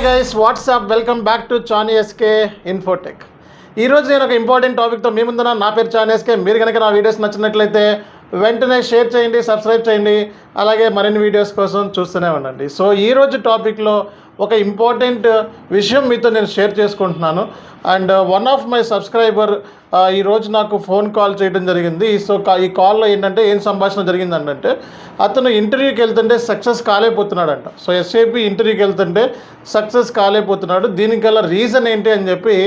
Guys WhatsApp welcome back to Chani SK Infotech. ఈరోజు నేను ఒక ఇంపార్టెంట్ టాపిక్తో మీ ముందున. నా పేరు చానీ ఎస్కే. మీరు కనుక నా వీడియోస్ నచ్చినట్లయితే వెంటనే షేర్ చేయండి, సబ్స్క్రైబ్ చేయండి, అలాగే మరిన్ని వీడియోస్ కోసం చూస్తూనే ఉండండి. సో ఈరోజు టాపిక్లో ఒక ఇంపార్టెంట్ విషయం మీతో నేను షేర్ చేసుకుంటున్నాను. And one of my subscriber ఈరోజు నాకు ఫోన్ కాల్ చేయడం జరిగింది. సో ఈ కాల్లో ఏంటంటే ఏం సంభాషణ జరిగిందంటే, అతను ఇంటర్వ్యూకి వెళ్తుంటే సక్సెస్ కాలేకపోతున్నాడంట. సో ఎస్ఏపి ఇంటర్వ్యూకి వెళ్తుంటే సక్సెస్ కాలేకపోతున్నాడు. దీనికల్లా రీజన్ ఏంటి అని చెప్పి,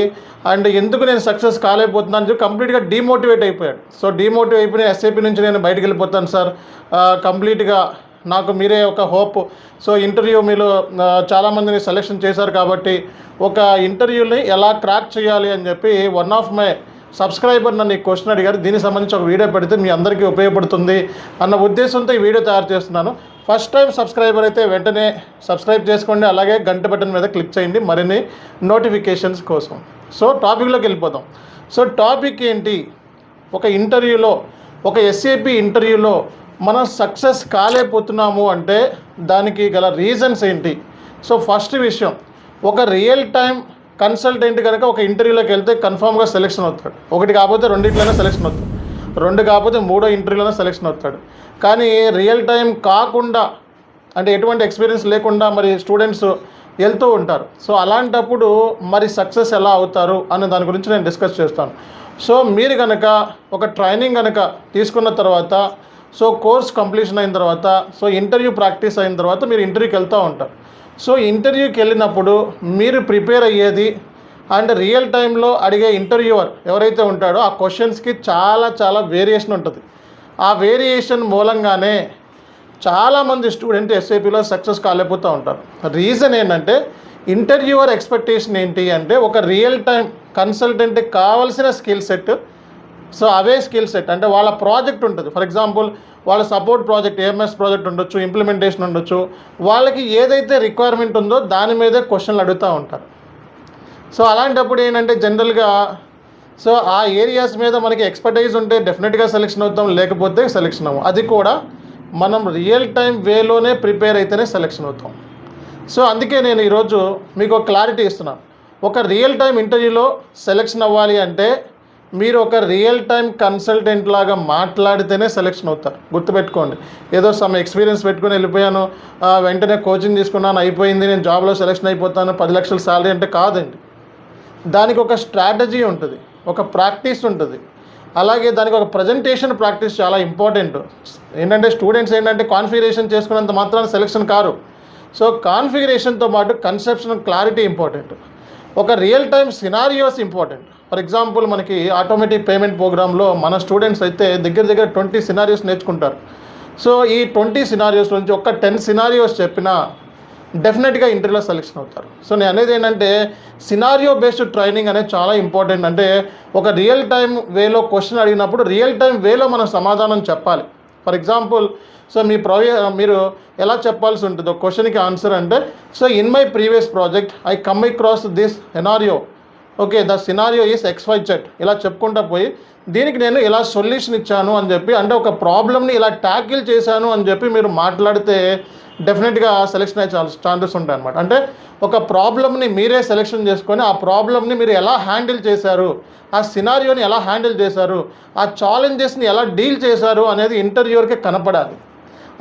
అండ్ ఎందుకు నేను సక్సెస్ కాలేకపోతున్నాను అని చెప్పి కంప్లీట్గా డీమోటివేట్ అయిపోయాడు. సో డీమోటివేట్ అయిపోయి ఎస్ఏపి నుంచి నేను బయటకు వెళ్ళిపోతాను సార్, కంప్లీట్గా నాకు మీరే ఒక హోప్. సో ఇంటర్వ్యూ మీరు చాలామందిని సెలెక్షన్ చేశారు కాబట్టి ఒక ఇంటర్వ్యూని ఎలా క్రాక్ చేయాలి అని చెప్పి వన్ ఆఫ్ మై సబ్స్క్రైబర్ నన్ను ఈ క్వశ్చన్ అడిగారు. దీనికి సంబంధించి ఒక వీడియో పెడితే మీ అందరికీ ఉపయోగపడుతుంది అన్న ఉద్దేశంతో ఈ వీడియో తయారు చేస్తున్నాను. ఫస్ట్ టైం సబ్స్క్రైబర్ అయితే వెంటనే సబ్స్క్రైబ్ చేసుకోండి, అలాగే గంట బటన్ మీద క్లిక్ చేయండి మరిన్ని నోటిఫికేషన్స్ కోసం. సో టాపిక్లోకి వెళ్ళిపోదాం. సో టాపిక్ ఏంటి, ఒక ఇంటర్వ్యూలో, ఒక ఎస్ఏపి ఇంటర్వ్యూలో మనం సక్సెస్ కాలేకపోతున్నాము అంటే దానికి గల రీజన్స్ ఏంటి. సో ఫస్ట్ విషయం, ఒక రియల్ టైం కన్సల్టెంట్ కనుక ఒక ఇంటర్వ్యూలోకి వెళ్తే కన్ఫామ్గా సెలెక్షన్ అవుతాడు. ఒకటి కాకపోతే రెండిట్లోనే సెలెక్షన్ అవుతాడు, రెండు కాకపోతే మూడో ఇంటర్వ్యూలోనే సెలెక్షన్ అవుతాడు. కానీ రియల్ టైం కాకుండా, అంటే ఎటువంటి ఎక్స్పీరియన్స్ లేకుండా మరి స్టూడెంట్స్ వెళ్తూ ఉంటారు. సో అలాంటప్పుడు మరి సక్సెస్ ఎలా అవుతారు అనే దాని గురించి నేను డిస్కస్ చేస్తాను. సో మీరు కనుక ఒక ట్రైనింగ్ కనుక తీసుకున్న తర్వాత, సో కోర్స్ కంప్లీషన్ అయిన తర్వాత, సో ఇంటర్వ్యూ ప్రాక్టీస్ అయిన తర్వాత మీరు ఇంటర్వ్యూకి వెళ్తూ ఉంటారు. సో ఇంటర్వ్యూకి వెళ్ళినప్పుడు మీరు ప్రిపేర్ అయ్యేది అండ్ రియల్ టైంలో అడిగే ఇంటర్వ్యూవర్ ఎవరైతే ఉంటాడో ఆ క్వశ్చన్స్కి చాలా వేరియేషన్ ఉంటుంది. ఆ వేరియేషన్ మూలంగానే చాలామంది స్టూడెంట్ ఎస్ఏపీలో సక్సెస్ కాలేకపోతూ ఉంటారు. రీజన్ ఏంటంటే, ఇంటర్వ్యూవర్ ఎక్స్పెక్టేషన్ ఏంటి అంటే ఒక రియల్ టైం కన్సల్టెంట్కి కావాల్సిన స్కిల్ సెట్, సో అవే స్కిల్ సెట్ అంటే వాళ్ళ ప్రాజెక్ట్ ఉంటుంది. ఫర్ ఎగ్జాంపుల్ వాళ్ళ సపోర్ట్ ప్రాజెక్ట్, ఏఎంఎస్ ప్రాజెక్ట్ ఉండొచ్చు, ఇంప్లిమెంటేషన్ ఉండొచ్చు. వాళ్ళకి ఏదైతే రిక్వైర్మెంట్ ఉందో దాని మీదే క్వశ్చన్లు అడుగుతూ ఉంటారు. సో అలాంటప్పుడు ఏంటంటే జనరల్గా సో ఆ ఏరియాస్ మీద మనకి ఎక్స్పర్టైజ్ ఉంటే డెఫినెట్గా సెలెక్షన్ అవుతాం, లేకపోతే సెలెక్షన్ అవ్వం. అది కూడా మనం రియల్ టైం వేలోనే ప్రిపేర్ అయితేనే సెలెక్షన్ అవుతాం. సో అందుకే నేను ఈరోజు మీకు ఒక క్లారిటీ ఇస్తున్నాను. ఒక రియల్ టైం ఇంటర్వ్యూలో సెలెక్షన్ అవ్వాలి అంటే మీరు ఒక రియల్ టైం కన్సల్టెంట్ లాగా మాట్లాడితేనే సెలెక్షన్ అవుతారు. గుర్తుపెట్టుకోండి. ఏదో సమ్ ఎక్స్పీరియన్స్ పెట్టుకుని వెళ్ళిపోయాను, వెంటనే కోచింగ్ తీసుకున్నాను, అయిపోయింది, నేను జాబ్లో సెలెక్షన్ అయిపోతాను, 10 లక్షల శాలరీ అంటే కాదండి. దానికి ఒక స్ట్రాటజీ ఉంటుంది, ఒక ప్రాక్టీస్ ఉంటుంది, అలాగే దానికి ఒక ప్రజెంటేషన్ ప్రాక్టీస్ చాలా ఇంపార్టెంట్. ఏంటంటే స్టూడెంట్స్ ఏంటంటే కాన్ఫిగరేషన్ చేసుకున్నంత మాత్రాన సెలెక్షన్ కారు. సో కాన్ఫిగరేషన్తో పాటు కన్సెప్షన్ క్లారిటీ ఇంపార్టెంట్, ఒక real time scenarios important. For example మనకి ఆటోమేటిక్ పేమెంట్ ప్రోగ్రాంలో మన స్టూడెంట్స్ అయితే దగ్గర 20 సినారియోస్ నేర్చుకుంటారు. సో ఈ 20 సినారియోస్ నుంచి ఒక 10 సినారియోస్ చెప్పినా డెఫినెట్గా ఇంటర్వ్యూలో సెలెక్షన్ అవుతారు. సో నేను అనేది ఏంటంటే సినారియో బేస్డ్ ట్రైనింగ్ అనేది చాలా ఇంపార్టెంట్. అంటే ఒక రియల్ టైం వేలో క్వశ్చన్ అడిగినప్పుడు రియల్ టైం వేలో మనం సమాధానం చెప్పాలి. ఫర్ ఎగ్జాంపుల్ సో మీరు ఎలా చెప్పాల్సి ఉంటుంది ఒక క్వశ్చన్కి ఆన్సర్ అంటే, so in my previous project I come across this scenario, okay the scenario is XYZ, ఇలా చెప్పుకుంటా పోయి దీనికి నేను ఇలా సొల్యూషన్ ఇచ్చాను అని చెప్పి, అంటే ఒక ప్రాబ్లమ్ని ఇలా ట్యాకిల్ చేశాను అని చెప్పి మీరు మాట్లాడితే డెఫినెట్గా సెలెక్షన్ అయ్యే ఛాన్సెస్ ఉంటాయి అన్నమాట. అంటే ఒక ప్రాబ్లమ్ని మీరే సెలెక్షన్ చేసుకొని ఆ ప్రాబ్లమ్ని మీరు ఎలా హ్యాండిల్ చేశారు, ఆ సినారియోని ఎలా హ్యాండిల్ చేశారు, ఆ ఛాలెంజెస్ని ఎలా డీల్ చేశారు అనేది ఇంటర్వ్యూవర్కి కనపడాలి.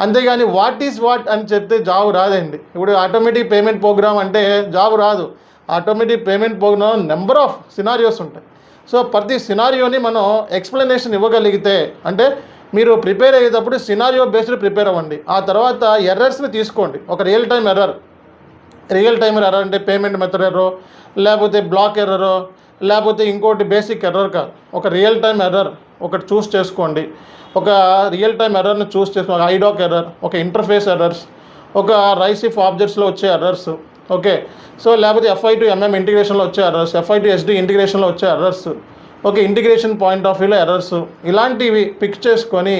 అంతేగాని వాట్ ఈజ్ వాట్ అని చెప్తే జాబ్ రాదండి. ఇప్పుడు ఆటోమేటిక్ పేమెంట్ ప్రోగ్రామ్ అంటే జాబ్ రాదు. Automatic payment program number of scenarios ఉంటాయి. సో ప్రతి సినారియోని మనం ఎక్స్ప్లెనేషన్ ఇవ్వగలిగితే, అంటే మీరు ప్రిపేర్ అయ్యేటప్పుడు సినారియో బేస్డ్ ప్రిపేర్ అవ్వండి. ఆ తర్వాత ఎర్రర్స్ని తీసుకోండి. ఒక రియల్ టైం ఎర్రర్ అంటే పేమెంట్ మెథడ్ ఎర్రో, లేకపోతే బ్లాక్ ఎర్రరో, లేకపోతే ఇంకోటి బేసిక్ ఎర్రర్ కాదు, ఒక రియల్ టైం ఎర్రర్ ఒకటి చూస్ చేసుకోండి. ఒక రియల్ టైం ఎర్రర్ని చూస్ చేసుకోండి. ఐడాక్ ఎర్రర్, ఒక ఇంటర్ఫేస్ ఎర్రర్స్, ఒక రైసిఫ్ ఆబ్జెక్ట్స్లో వచ్చే ఎర్రర్స్, ఓకే. సో లేకపోతే FI to MM ఇంటిగ్రేషన్లో వచ్చే ఎర్రర్స్, FI to SD ఇంటిగ్రేషన్లో వచ్చే errors, okay, integration point of వ్యూలో ఎర్రర్స్, ఇలాంటివి పిక్ చేసుకొని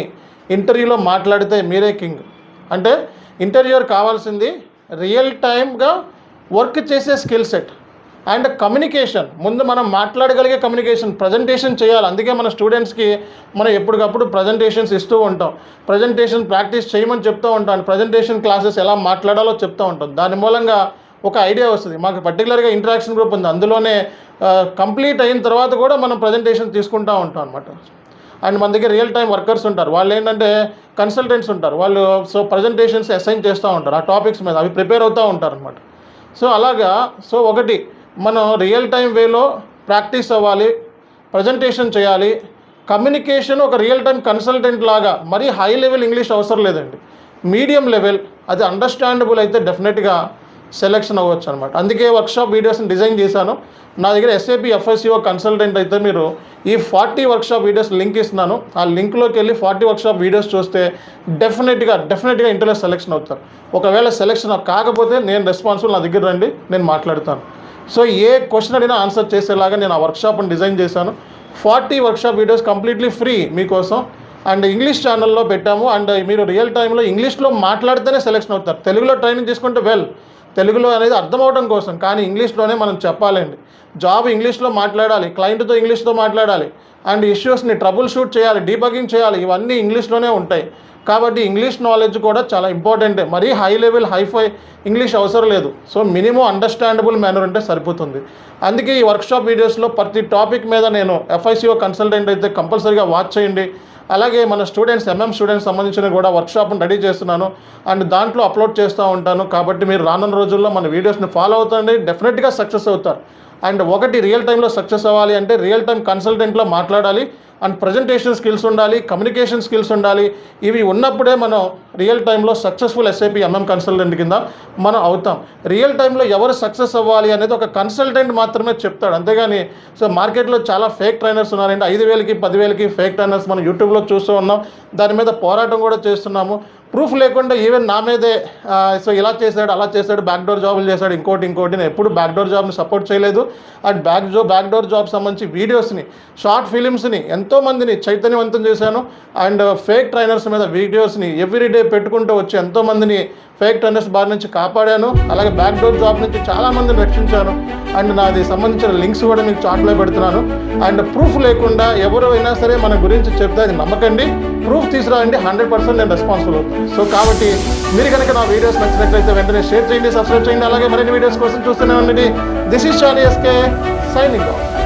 ఇంటర్వ్యూలో మాట్లాడితే మీరే కింగ్. అంటే ఇంటర్వ్యూర్ కావాల్సింది రియల్ టైమ్గా వర్క్ చేసే స్కిల్ సెట్ అండ్ కమ్యూనికేషన్. ముందు మనం మాట్లాడగలిగే కమ్యూనికేషన్, ప్రజెంటేషన్ చేయాలి. అందుకే మన స్టూడెంట్స్కి మనం ఎప్పటికప్పుడు ప్రజెంటేషన్స్ ఇస్తూ ఉంటాం, ప్రజెంటేషన్ ప్రాక్టీస్ చేయమని చెప్తూ ఉంటాను, ప్రజెంటేషన్ క్లాసెస్ ఎలా మాట్లాడాలో చెప్తూ ఉంటాం. దాని మూలంగా ఒక ఐడియా వస్తుంది. మాకు పర్టికులర్గా ఇంటరాక్షన్ గ్రూప్ ఉంది, అందులోనే కంప్లీట్ అయిన తర్వాత కూడా మనం ప్రజెంటేషన్ తీసుకుంటూ ఉంటాం అనమాట. అండ్ మన దగ్గర రియల్ టైం వర్కర్స్ ఉంటారు, వాళ్ళు ఏంటంటే కన్సల్టెంట్స్ ఉంటారు, వాళ్ళు సో ప్రజెంటేషన్స్ అసైన్ చేస్తూ ఉంటారు ఆ టాపిక్స్ మీద, అవి ప్రిపేర్ అవుతూ ఉంటారు అనమాట. సో అలాగా ఒకటి మనం రియల్ టైం వేలో ప్రాక్టీస్ అవ్వాలి, ప్రజెంటేషన్ చేయాలి. కమ్యూనికేషన్ ఒక రియల్ టైం కన్సల్టెంట్ లాగా మరీ హై లెవెల్ ఇంగ్లీష్ అవసరం లేదండి, మీడియం లెవెల్ అది అండర్స్టాండబుల్ అయితే డెఫినెట్గా సెలెక్షన్ అవ్వచ్చు అనమాట. అందుకే వర్క్షాప్ వీడియోస్ని డిజైన్ చేశాను. నా దగ్గర SAP FICO కన్సల్టెంట్ అయితే మీరు ఈ 40 వర్క్షాప్ వీడియోస్ లింక్ ఇస్తున్నాను, ఆ లింక్లోకి వెళ్ళి 40 వర్క్షాప్ వీడియోస్ చూస్తే డెఫినెట్గా ఇంటర్లో సెలెక్షన్ అవుతారు. ఒకవేళ సెలెక్షన్ కాకపోతే నేను రెస్పాన్సిబుల్, నా దగ్గర రండి, నేను మాట్లాడతాను. సో ఏ క్వశ్చన్ అడిగినా ఆన్సర్ చేసేలాగా నేను ఆ వర్క్షాప్ని డిజైన్ చేశాను. 40 వర్క్షాప్ వీడియోస్ కంప్లీట్లీ ఫ్రీ మీకోసం. అండ్ ఇంగ్లీష్ ఛానల్లో పెట్టాము. అండ్ మీరు రియల్ టైంలో ఇంగ్లీష్లో మాట్లాడితేనే సెలెక్షన్ అవుతారు. తెలుగులో ట్రైనింగ్ తీసుకుంటే తెలుగులో అనేది అర్థం అవడం కోసం, కానీ ఇంగ్లీష్లోనే మనం చెప్పాలండి. జాబ్ ఇంగ్లీష్లో మాట్లాడాలి, క్లయింట్తో ఇంగ్లీష్లో మాట్లాడాలి, అండ్ ఇష్యూస్ని ట్రబుల్ షూట్ చేయాలి, డీబగింగ్ చేయాలి, ఇవన్నీ ఇంగ్లీష్లోనే ఉంటాయి. కాబట్టి ఇంగ్లీష్ నాలెడ్జ్ కూడా చాలా ఇంపార్టెంటే. మరీ హై లెవెల్ హైఫై ఇంగ్లీష్ అవసరం లేదు. సో మినిమం అండర్స్టాండబుల్ మేనర్ ఉంటే సరిపోతుంది. అందుకే ఈ వర్క్షాప్ వీడియోస్లో ప్రతి టాపిక్ మీద నేను FICO కన్సల్టెంట్ అయితే కంపల్సరీగా వాచ్ చేయండి. అలాగే మన స్టూడెంట్స్ MM స్టూడెంట్స్ సంబంధించిన కూడా వర్క్షాప్ని రెడీ చేస్తున్నాను, అండ్ దాంట్లో అప్లోడ్ చేస్తూ ఉంటాను. కాబట్టి మీరు రానున్న రోజుల్లో మన వీడియోస్ని ఫాలో అవుతుండండి, డెఫినెట్గా సక్సెస్ అవుతారు. అండ్ ఒకటి రియల్ టైంలో సక్సెస్ అవ్వాలి అంటే రియల్ టైం కన్సల్టెంట్లో మాట్లాడాలి, అండ్ ప్రజెంటేషన్ స్కిల్స్ ఉండాలి, కమ్యూనికేషన్ స్కిల్స్ ఉండాలి. ఇవి ఉన్నప్పుడే మనం రియల్ టైంలో సక్సెస్ఫుల్ SAP MM కన్సల్టెంట్ కింద మనం అవుతాం. రియల్ టైంలో ఎవరు సక్సెస్ అవ్వాలి అనేది ఒక కన్సల్టెంట్ మాత్రమే చెప్తాడు, అంతేగాని సో మార్కెట్లో చాలా ఫేక్ ట్రైనర్స్ ఉన్నారండి. 5,000కి 10,000కి ఫేక్ ట్రైనర్స్ మనం యూట్యూబ్లో చూస్తూ ఉన్నాం, దాని మీద పోరాటం కూడా చేస్తున్నాము. ప్రూఫ్ లేకుండా ఈవెన్ నా మీదే సో ఇలా చేశాడు, అలా చేశాడు, బ్యాక్డోర్ జాబులు చేశాడు, ఇంకోటి నేను ఎప్పుడు బ్యాక్డోర్ జాబ్ని సపోర్ట్ చేయలేదు. అండ్ బ్యాక్డోర్ జాబ్ సంబంధించి వీడియోస్ని, షార్ట్ ఫిలిమ్స్ని ఎంతోమందిని చైతన్యవంతం చేశాను. అండ్ ఫేక్ ట్రైనర్స్ మీద వీడియోస్ని ఎవ్రీడే పెట్టుకుంటూ వచ్చి ఎంతోమందిని ఫేక్ ట్రైనర్స్ బారి నుంచి కాపాడాను. అలాగే బ్యాక్డోర్ జాబ్ నుంచి చాలామందిని రక్షించాను. అండ్ నాది సంబంధించిన లింక్స్ కూడా మీకు చాట్లో పెడుతున్నాను. అండ్ ప్రూఫ్ లేకుండా ఎవరు అయినా సరే మన గురించి చెప్తే అది నమ్మకండి, ప్రూఫ్ తీసుకురండి, 100% నేను రెస్పాన్సిబుల్ అవుతాను. సో కాబట్టి మీరు కనుక నా వీడియోస్ నచ్చినట్లయితే వెంటనే షేర్ చేయండి, సబ్స్క్రైబ్ చేయండి. అలాగే మరిన్ని వీడియోస్ కోసం చూస్తూనే ఉండండి. This is Chani SK signing of.